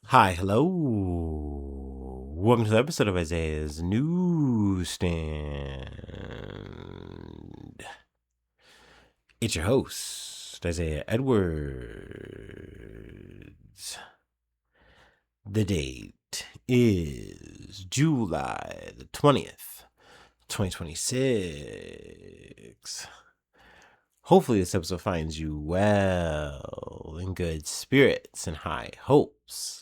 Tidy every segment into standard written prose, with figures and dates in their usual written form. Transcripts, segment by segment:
Hi, hello. Welcome to the episode of Isaiah's Newsstand. It's your host, Isaiah Edwards. The date is July the 20th, 2026. Hopefully, this episode finds you well, in good spirits and high hopes.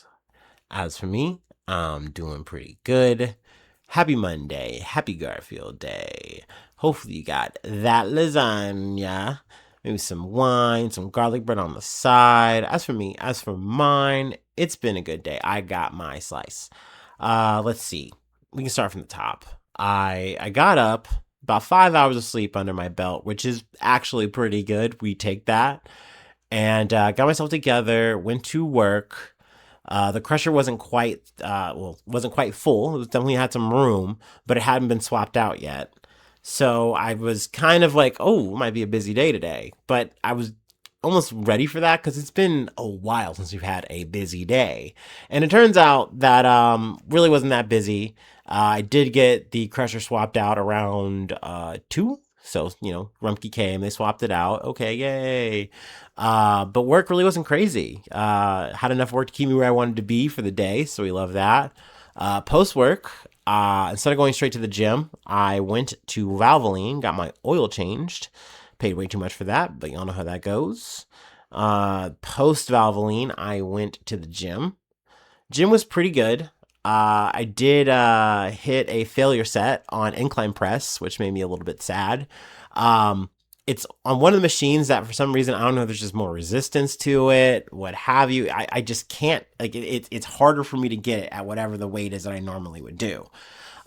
As for me, I'm doing pretty good. Happy Monday. Happy Garfield Day. Hopefully, you got that lasagna, maybe some wine, some garlic bread on the side. As for mine, it's been a good day. I got my slice. Let's see. We can start from the top. I got up, about 5 hours of sleep under my belt, which is actually pretty good. We take that. And got myself together, went to work. The crusher wasn't quite full. It was definitely had some room, but it hadn't been swapped out yet. So I was kind of like, oh, it might be a busy day today. But I was almost ready for that because it's been a while since we've had a busy day. And it turns out that really wasn't that busy. I did get the crusher swapped out around 2. So, Rumpke came, they swapped it out. Okay, yay. But work really wasn't crazy. Had enough work to keep me where I wanted to be for the day, so we love that. Post work, instead of going straight to the gym, I went to Valvoline, got my oil changed. Paid way too much for that, but y'all know how that goes. Post Valvoline, I went to the gym. Gym was pretty good. I did hit a failure set on incline press, which made me a little bit sad. Um, it's on one of the machines that for some reason I don't know. There's just more resistance to it, what have you. I just can't like it's harder for me to get it at whatever the weight is that I normally would do.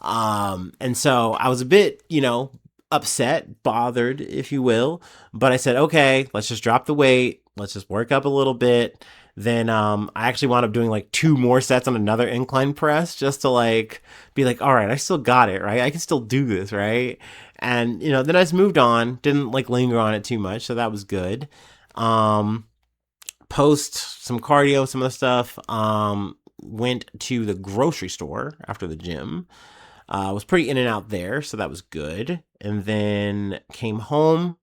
And so I was a bit, upset, bothered, if you will. But I said, okay, let's just drop the weight. Let's just work up a little bit. Then I actually wound up doing like 2 more sets on another incline press just to like be like, all right, I still got it, right? I can still do this, right? And then I just moved on, didn't like linger on it too much, so that was good. Um, Post some cardio, some of the stuff. Went to the grocery store after the gym. Was pretty in and out there, so that was good. And then came home,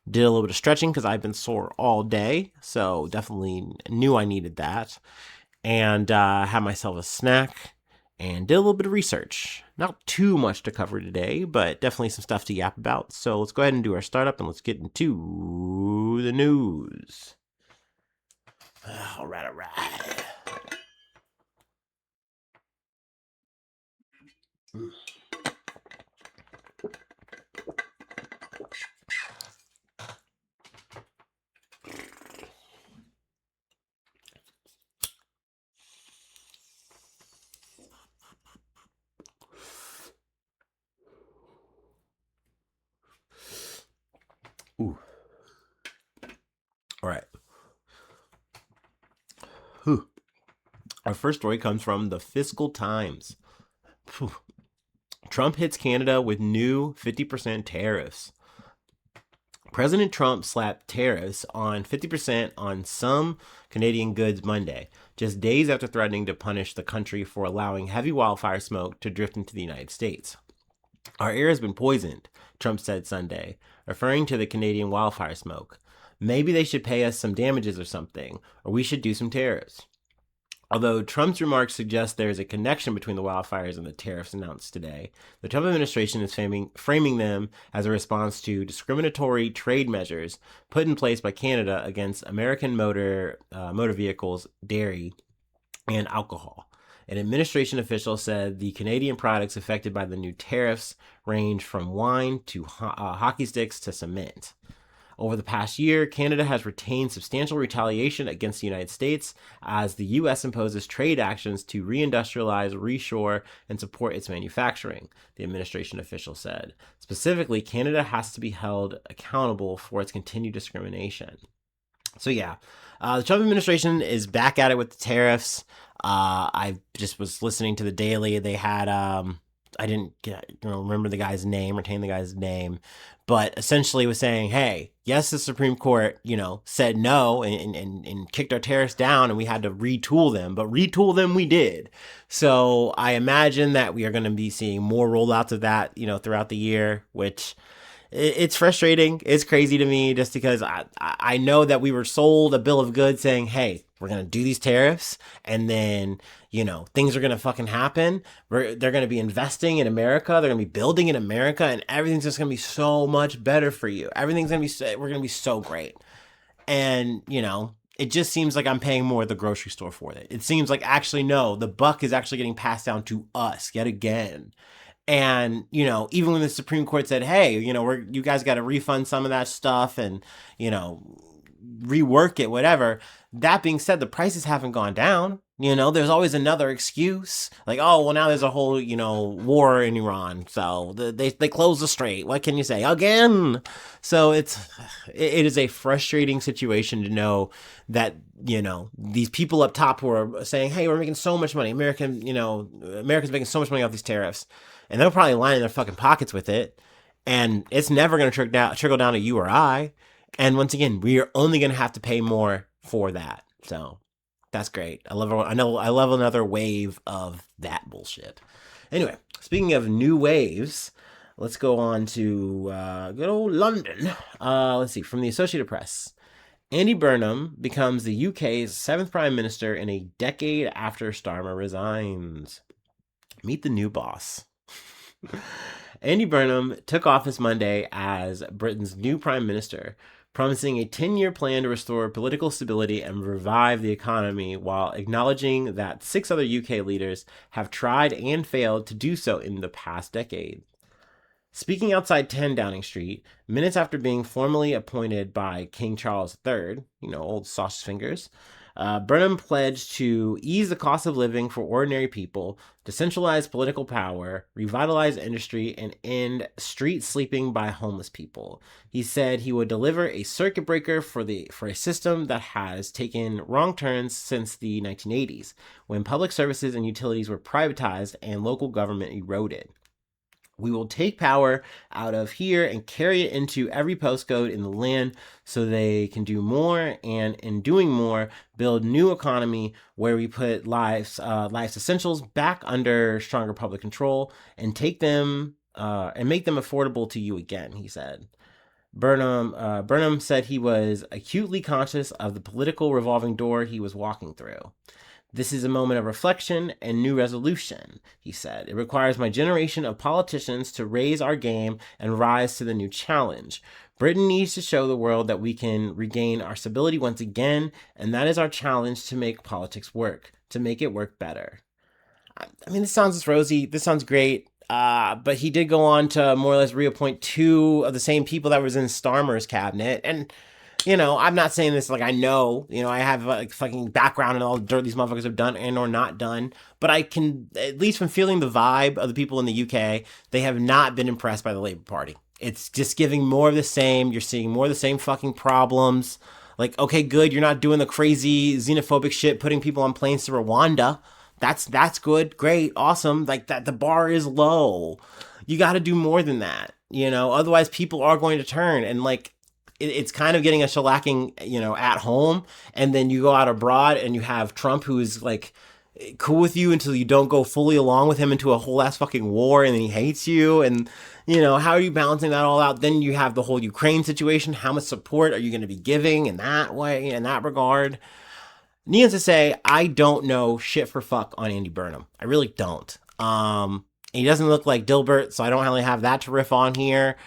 did a little bit of stretching because I've been sore all day, so definitely knew I needed that. And had myself a snack and did a little bit of research. Not too much to cover today, but definitely some stuff to yap about. So let's go ahead and do our startup and let's get into the news. All right, all right. Ooh. All right. Whew. Our first story comes from the Fiscal Times. Whew. Trump hits Canada with new 50% tariffs. President Trump slapped tariffs on 50% on some Canadian goods Monday, just days after threatening to punish the country for allowing heavy wildfire smoke to drift into the United States. Our air has been poisoned, Trump said Sunday, referring to the Canadian wildfire smoke. Maybe they should pay us some damages or something, or we should do some tariffs. Although Trump's remarks suggest there is a connection between the wildfires and the tariffs announced today, the Trump administration is framing them as a response to discriminatory trade measures put in place by Canada against American motor vehicles, dairy, and alcohol. An administration official said the Canadian products affected by the new tariffs range from wine to hockey sticks to cement. Over the past year, Canada has retained substantial retaliation against the United States as the U.S. imposes trade actions to reindustrialize, reshore, and support its manufacturing, the administration official said. Specifically, Canada has to be held accountable for its continued discrimination. So, yeah, the Trump administration is back at it with the tariffs. I just was listening to the Daily. They had I didn't remember the guy's name, retain the guy's name, but essentially was saying, hey, Yes, the Supreme Court, said no and kicked our tariffs down and we had to retool them, but retool them we did. So I imagine that we are going to be seeing more rollouts of that, throughout the year, which it's frustrating. It's crazy to me just because I know that we were sold a bill of goods saying, hey, we're going to do these tariffs and then, things are going to fucking happen. They're going to be investing in America. They're going to be building in America and everything's just going to be so much better for you. Everything's going to be, we're going to be so great. And, it just seems like I'm paying more at the grocery store for it. It seems like actually, no, the buck is actually getting passed down to us yet again. And, even when the Supreme Court said, hey, you guys got to refund some of that stuff and, rework it, whatever. That being said, the prices haven't gone down. There's always another excuse. Like, oh, well, now there's a whole, war in Iran. So they closed the strait. What can you say? Again. So it is a frustrating situation to know that, these people up top who are saying, hey, we're making so much money. America's making so much money off these tariffs. And they'll probably line their fucking pockets with it. And it's never going to trickle down to you or I. And once again, we are only going to have to pay more for that. So that's great. I love another wave of that bullshit. Anyway, speaking of new waves, let's go on to good old London. Let's see, from the Associated Press. Andy Burnham becomes the UK's 7th Prime Minister in a decade after Starmer resigns. Meet the new boss. Andy Burnham took office Monday as Britain's new Prime Minister, promising a 10-year plan to restore political stability and revive the economy while acknowledging that 6 other UK leaders have tried and failed to do so in the past decade. Speaking outside 10 Downing Street, minutes after being formally appointed by King Charles III, old sausage fingers, Burnham pledged to ease the cost of living for ordinary people, decentralize political power, revitalize industry, and end street sleeping by homeless people. He said he would deliver a circuit breaker for a system that has taken wrong turns since the 1980s, when public services and utilities were privatized and local government eroded. We will take power out of here and carry it into every postcode in the land so they can do more, and in doing more, build new economy where we put life's essentials back under stronger public control and take them and make them affordable to you again, he said. Burnham said he was acutely conscious of the political revolving door he was walking through. This is a moment of reflection and new resolution, he said. It requires my generation of politicians to raise our game and rise to the new challenge. Britain needs to show the world that we can regain our stability once again, and that is our challenge to make politics work, to make it work better. I mean, this sounds rosy. This sounds great. But he did go on to more or less reappoint 2 of the same people that was in Starmer's cabinet. And I'm not saying this like I know, I have like fucking background in all the dirt these motherfuckers have done and or not done, but I can, at least from feeling the vibe of the people in the UK, they have not been impressed by the Labour Party. It's just giving more of the same. You're seeing more of the same fucking problems. Like, okay, good. You're not doing the crazy xenophobic shit, putting people on planes to Rwanda. That's good. Great. Awesome. Like that, the bar is low. You got to do more than that, otherwise people are going to turn, and like, it's kind of getting a shellacking, at home. And then you go out abroad and you have Trump, who is like cool with you until you don't go fully along with him into a whole ass fucking war. And then he hates you. And, how are you balancing that all out? Then you have the whole Ukraine situation. How much support are you going to be giving in that way, in that regard? Needless to say, I don't know shit for fuck on Andy Burnham. I really don't. He doesn't look like Dilbert, so I don't really have that to riff on here.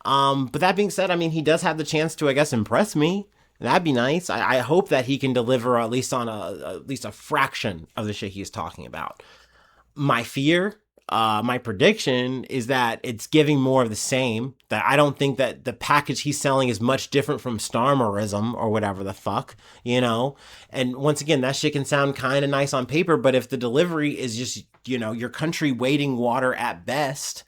But that being said, I mean, he does have the chance to, I guess, impress me. That'd be nice. I hope that he can deliver at least on at least a fraction of the shit he's talking about. My fear, my prediction is that it's giving more of the same. That I don't think that the package he's selling is much different from Starmerism or whatever the fuck, And once again, that shit can sound kind of nice on paper, but if the delivery is just, your country wading water at best,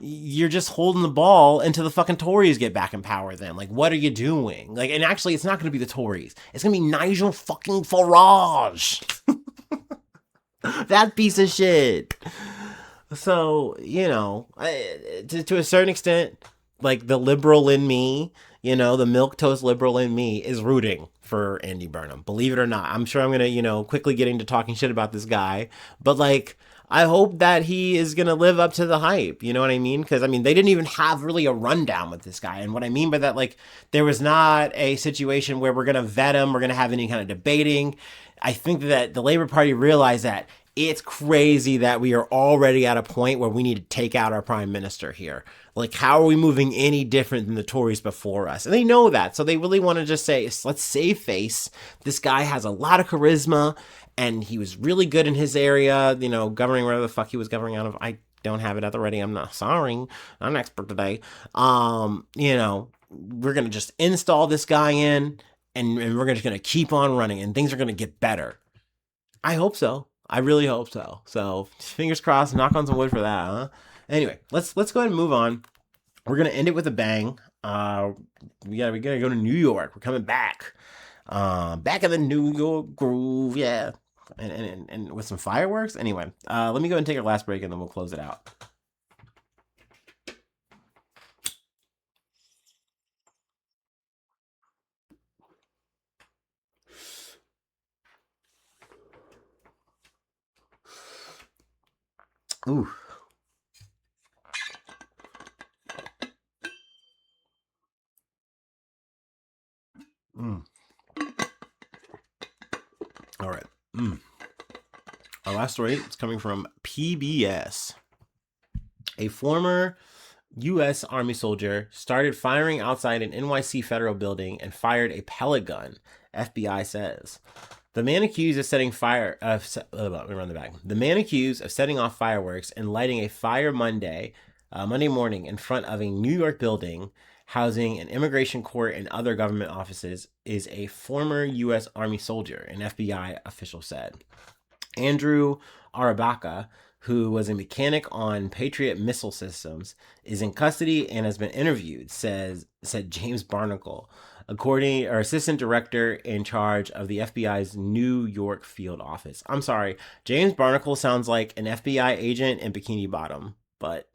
you're just holding the ball until the fucking Tories get back in power then. Like, what are you doing? Like, and actually, it's not going to be the Tories. It's going to be Nigel fucking Farage. That piece of shit. So, to a certain extent, like the liberal in me, the milk toast liberal in me is rooting for Andy Burnham. Believe it or not, I'm sure I'm gonna quickly get into talking shit about this guy, but like. I hope that he is going to live up to the hype. You know what I mean? Because, I mean, they didn't even have really a rundown with this guy. And what I mean by that, like, there was not a situation where we're going to vet him, we're going to have any kind of debating. I think that the Labor Party realized that it's crazy that we are already at a point where we need to take out our prime minister here. Like, how are we moving any different than the Tories before us? And they know that. So they really want to just say, let's save face. This guy has a lot of charisma and he was really good in his area, governing wherever the fuck he was governing out of. I don't have it at the ready. I'm not sorry. I'm an expert today. We're going to just install this guy in and we're just going to keep on running and things are going to get better. I hope so. I really hope so. So fingers crossed, knock on some wood for that, huh? Anyway, let's go ahead and move on. We're gonna end it with a bang. We gotta go to New York. We're coming back. Back in the New York groove, yeah. And with some fireworks. Anyway, let me go and take our last break and then we'll close it out. Ooh. All right. Our last story is coming from PBS. A former U.S. Army soldier started firing outside an NYC federal building and fired a pellet gun, FBI says. The man accused of setting fire. Let me run the back. The man accused of setting off fireworks and lighting a fire Monday morning in front of a New York building housing an immigration court and other government offices is a former U.S. Army soldier, an FBI official said. Andrew Arabaka, who was a mechanic on Patriot missile systems, is in custody and has been interviewed, said James Barnacle, assistant director in charge of the FBI's New York field office. I'm sorry, James Barnacle sounds like an FBI agent in Bikini Bottom, but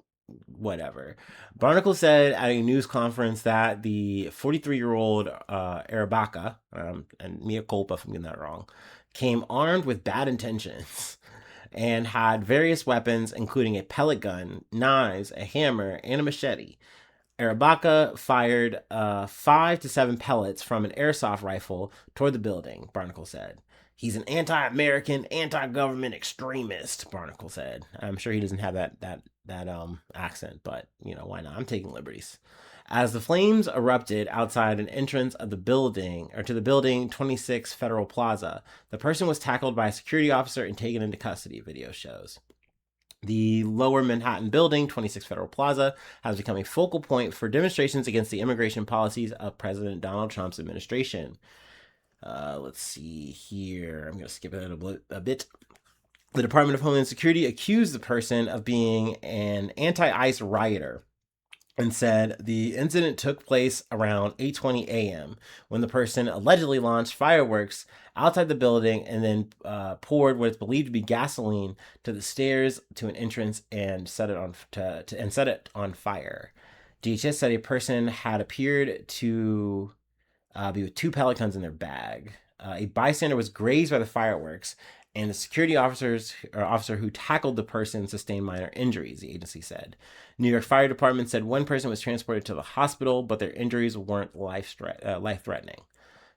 whatever. Barnacle said at a news conference that the 43-year-old Arabaka, and mea culpa if I'm getting that wrong, came armed with bad intentions and had various weapons, including a pellet gun, knives, a hammer, and a machete. Arabaka fired 5 to 7 pellets from an airsoft rifle toward the building, Barnacle said. He's an anti-American, anti-government extremist, Barnacle said. I'm sure he doesn't have that accent, but, why not? I'm taking liberties. As the flames erupted outside an entrance of the building, or to the building 26 Federal Plaza, the person was tackled by a security officer and taken into custody, video shows. The Lower Manhattan building, 26 Federal Plaza, has become a focal point for demonstrations against the immigration policies of President Donald Trump's administration. Let's see here. I'm going to skip it a bit. The Department of Homeland Security accused the person of being an anti-ICE rioter and said the incident took place around 8:20 a.m. when the person allegedly launched fireworks outside the building and then poured what is believed to be gasoline to the stairs to an entrance and set it on fire. DHS said a person had appeared to be with 2 pellet guns in their bag. A bystander was grazed by the fireworks, and the security officer who tackled the person sustained minor injuries, the agency said. New York Fire Department said one person was transported to the hospital, but their injuries weren't life-threatening.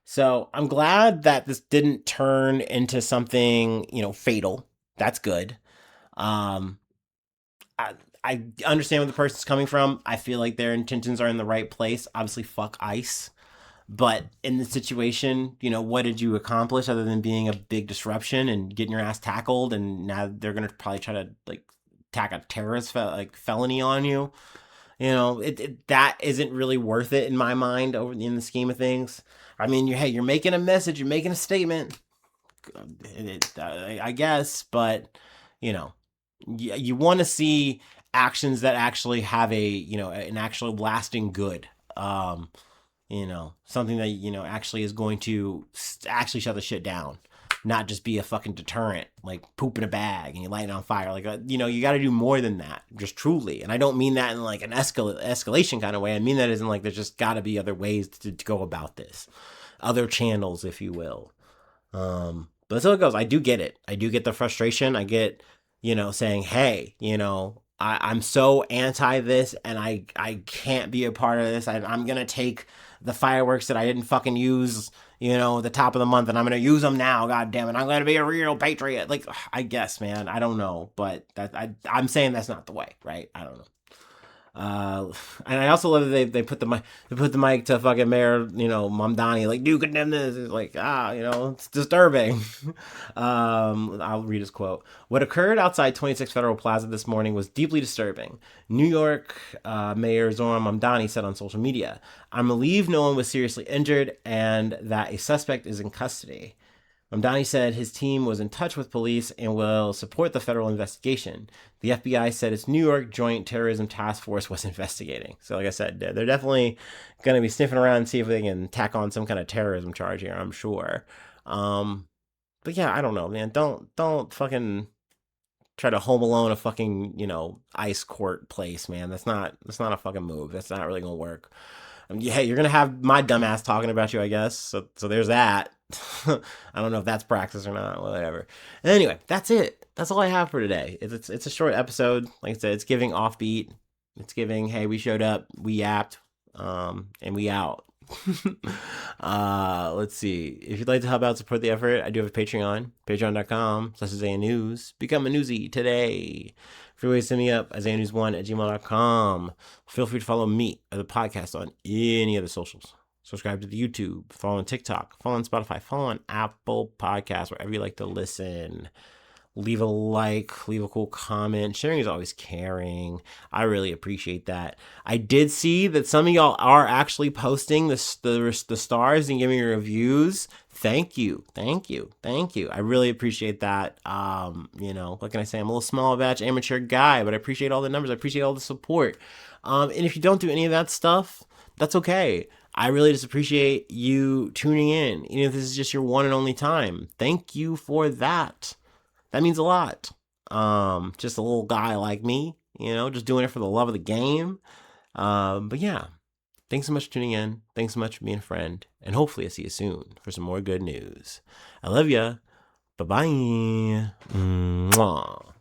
So I'm glad that this didn't turn into something, fatal. That's good. I understand where the person's coming from. I feel like their intentions are in the right place. Obviously, fuck ICE. But in the situation, what did you accomplish other than being a big disruption and getting your ass tackled? And now they're going to probably try to tack a terrorist felony on you. That isn't really worth it in my mind in the scheme of things. I mean, you're making a message, you're making a statement, I guess, but you want to see actions that actually have an actual lasting good. Something that actually is going to actually shut the shit down. not just be a fucking deterrent, like poop in a bag and you light it on fire. Like, you got to do more than that, just truly. And I don't mean that in like an escalation kind of way. I mean that as in like there's just got to be other ways to go about this, other channels, if you will. But that's how it goes. I do get it. I do get the frustration. I get, saying, hey, I'm so anti this and I can't be a part of this. I'm going to take the fireworks that I didn't fucking use, the top of the month and I'm going to use them now. God damn it. I'm going to be a real patriot. Like, I guess, man, I don't know, but I'm saying that's not the way, right? I don't know. And I also love that they put the mic to fucking Mayor, Mamdani, like, do condemn this. It's like, it's disturbing. I'll read his quote. What occurred outside 26 Federal Plaza this morning was deeply disturbing. New York Mayor Zoran Mamdani said on social media, I'm relieved no one was seriously injured and that a suspect is in custody. Mamdani said his team was in touch with police and will support the federal investigation. The FBI said its New York Joint Terrorism Task Force was investigating. So like I said, they're definitely going to be sniffing around and see if they can tack on some kind of terrorism charge here, I'm sure. But yeah, I don't know, man. Don't fucking try to Home Alone a fucking, ice court place, man. That's not a fucking move. That's not really going to work. Hey, you're going to have my dumbass talking about you, I guess. So there's that. I don't know if that's practice or not, whatever. Anyway, that's it. That's all I have for today. It's a short episode. Like I said, it's giving Offbeat. It's giving, hey, we showed up, we yapped, and we out. Let's see. If you'd like to help out, support the effort, I do have a Patreon, patreon.com/IsaiahNews. Become a newsie today. Free ways to send me up, IsaiahNews1@gmail.com. Feel free to follow me or the podcast on any of the socials. Subscribe to the YouTube, follow on TikTok, follow on Spotify, follow on Apple Podcasts, wherever you like to listen. Leave a like, leave a cool comment. Sharing is always caring. I really appreciate that. I did see that some of y'all are actually posting the stars and giving reviews. Thank you. I really appreciate that. What can I say? I'm a little small batch amateur guy, but I appreciate all the numbers. I appreciate all the support. And if you don't do any of that stuff, that's okay. I really just appreciate you tuning in. Even if this is just your one and only time. Thank you for that. That means a lot. Just a little guy like me, just doing it for the love of the game. But yeah, thanks so much for tuning in. Thanks so much for being a friend. And hopefully I'll see you soon for some more good news. I love ya. Bye-bye. Mwah.